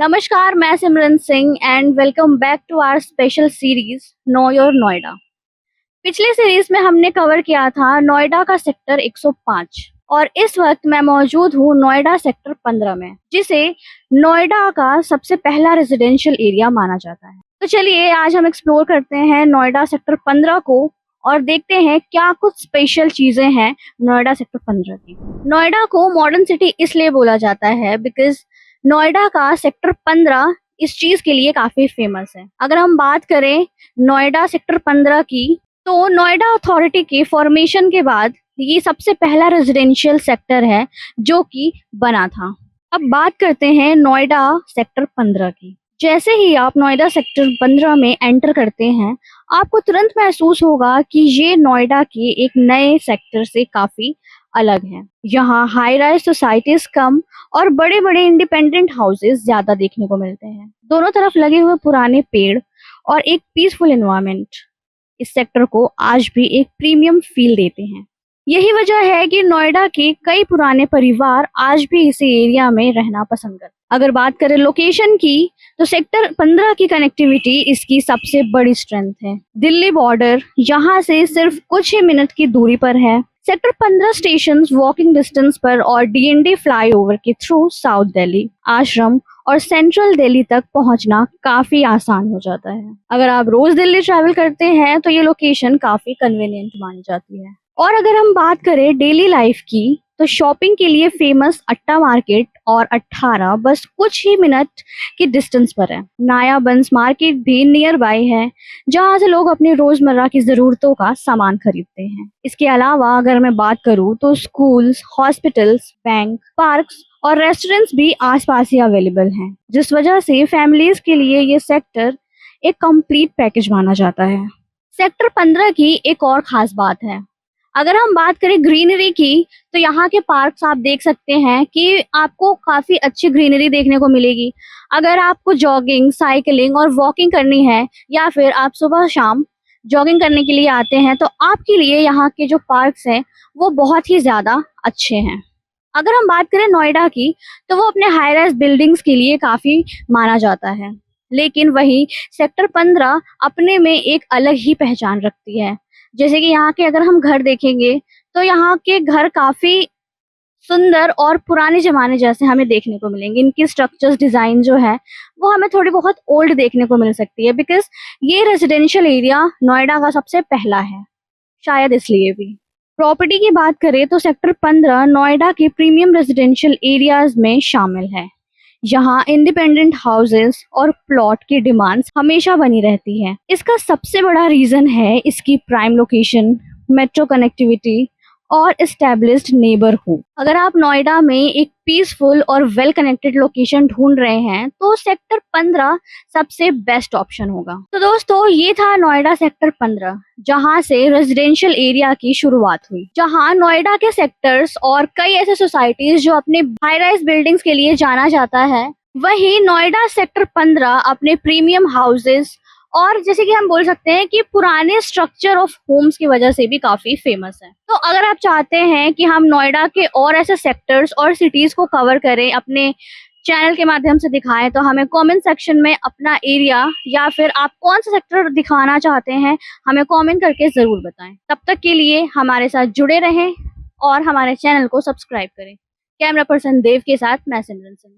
नमस्कार, मैं Simran Singh and welcome back to our special series know your Noida. पिछले सीरीज में हमने कवर किया था नोएडा का सेक्टर 105 और इस वक्त मैं मौजूद हूँ नोएडा सेक्टर 15 में, जिसे नोएडा का सबसे पहला रेजिडेंशियल एरिया माना जाता है। तो चलिए आज हम एक्सप्लोर करते हैं नोएडा सेक्टर 15 को और देखते हैं क्या कुछ स्पेशल चीजें हैं नोएडा सेक्टर 15 की। नोएडा को मॉडर्न सिटी इसलिए बोला जाता है बिकॉज नोएडा का सेक्टर 15 इस चीज के लिए काफी फेमस है। अगर हम बात करें नोएडा सेक्टर 15 की, तो नोएडा अथॉरिटी के फॉर्मेशन के बाद ये सबसे पहला रेजिडेंशियल सेक्टर है जो कि बना था। अब बात करते हैं नोएडा सेक्टर 15 की। जैसे ही आप नोएडा सेक्टर 15 में एंटर करते हैं, आपको तुरंत महसूस होगा कि ये नोएडा के एक नए सेक्टर से काफी अलग है। यहाँ हाई राइज सोसाइटीज कम और बड़े बड़े इंडिपेंडेंट हाउसेस ज्यादा देखने को मिलते हैं। दोनों तरफ लगे हुए पुराने पेड़ और एक पीसफुल एनवायरनमेंट इस सेक्टर को आज भी एक प्रीमियम फील देते हैं। यही वजह है कि नोएडा के कई पुराने परिवार आज भी इस एरिया में रहना पसंद करते हैं। अगर बात करें लोकेशन की, तो सेक्टर 15 की कनेक्टिविटी इसकी सबसे बड़ी स्ट्रेंथ है। दिल्ली बॉर्डर यहाँ से सिर्फ कुछ ही मिनट की दूरी पर है। सेक्टर 15 स्टेशन वॉकिंग डिस्टेंस पर और डीएनडी फ्लाईओवर के थ्रू साउथ दिल्ली, आश्रम और सेंट्रल दिल्ली तक पहुंचना काफी आसान हो जाता है। अगर आप रोज दिल्ली ट्रैवल करते हैं तो ये लोकेशन काफी कन्वीनियंट मानी जाती है। और अगर हम बात करें डेली लाइफ की, तो शॉपिंग के लिए फेमस अट्टा मार्केट और 18 बस कुछ ही मिनट की डिस्टेंस पर है। नाया बंस मार्केट भी नियर बाय है, जहां से लोग अपनी रोजमर्रा की जरूरतों का सामान खरीदते हैं। इसके अलावा अगर मैं बात करूं तो स्कूल्स, हॉस्पिटल्स, बैंक, पार्क्स और रेस्टोरेंट्स भी आसपास ही अवेलेबल हैं, जिस वजह से फैमिलीज के लिए ये सेक्टर एक कंप्लीट पैकेज माना जाता है। सेक्टर 15 की एक और खास बात है, अगर हम बात करें ग्रीनरी की, तो यहाँ के पार्क्स आप देख सकते हैं कि आपको काफी अच्छी ग्रीनरी देखने को मिलेगी। अगर आपको जॉगिंग, साइकिलिंग और वॉकिंग करनी है, या फिर आप सुबह शाम जॉगिंग करने के लिए आते हैं, तो आपके लिए यहाँ के जो पार्क्स हैं वो बहुत ही ज्यादा अच्छे हैं। अगर हम बात करें नोएडा की, तो वो अपने हाई राइज बिल्डिंग्स के लिए काफी माना जाता है, लेकिन वही सेक्टर 15 अपने में एक अलग ही पहचान रखती है। जैसे कि यहाँ के अगर हम घर देखेंगे, तो यहाँ के घर काफी सुंदर और पुराने जमाने जैसे हमें देखने को मिलेंगे। इनकी स्ट्रक्चर्स, डिजाइन जो है वो हमें थोड़ी बहुत ओल्ड देखने को मिल सकती है, बिकॉज ये रेजिडेंशियल एरिया नोएडा का सबसे पहला है, शायद इसलिए भी। प्रॉपर्टी की बात करें तो सेक्टर 15 नोएडा के प्रीमियम रेजिडेंशियल एरियाज में शामिल है। यहाँ इंडिपेंडेंट हाउसेस और प्लॉट की डिमांड्स हमेशा बनी रहती है। इसका सबसे बड़ा रीजन है इसकी प्राइम लोकेशन, मेट्रो कनेक्टिविटी और एस्टेब्लिश्ड नेबरहुड। अगर आप नोएडा में एक पीसफुल और वेल कनेक्टेड लोकेशन ढूंढ रहे हैं, तो सेक्टर 15 सबसे बेस्ट ऑप्शन होगा। तो दोस्तों, ये था नोएडा सेक्टर 15, जहां से रेजिडेंशियल एरिया की शुरुआत हुई, जहां नोएडा के सेक्टर्स और कई ऐसे सोसाइटीज जो अपने हाई राइज बिल्डिंग्स के लिए जाना जाता है, वही नोएडा सेक्टर 15 अपने प्रीमियम हाउसेस और जैसे कि हम बोल सकते हैं कि पुराने स्ट्रक्चर ऑफ होम्स की वजह से भी काफी फेमस है। तो अगर आप चाहते हैं कि हम नोएडा के और ऐसे सेक्टर्स और सिटीज को कवर करें, अपने चैनल के माध्यम से दिखाएं, तो हमें कमेंट सेक्शन में अपना एरिया या फिर आप कौन सा सेक्टर दिखाना चाहते हैं हमें कमेंट करके जरूर बताएं। तब तक के लिए हमारे साथ जुड़े रहें और हमारे चैनल को सब्सक्राइब करें। कैमरा पर्सन देव के साथ मैं सिमरन सिंह।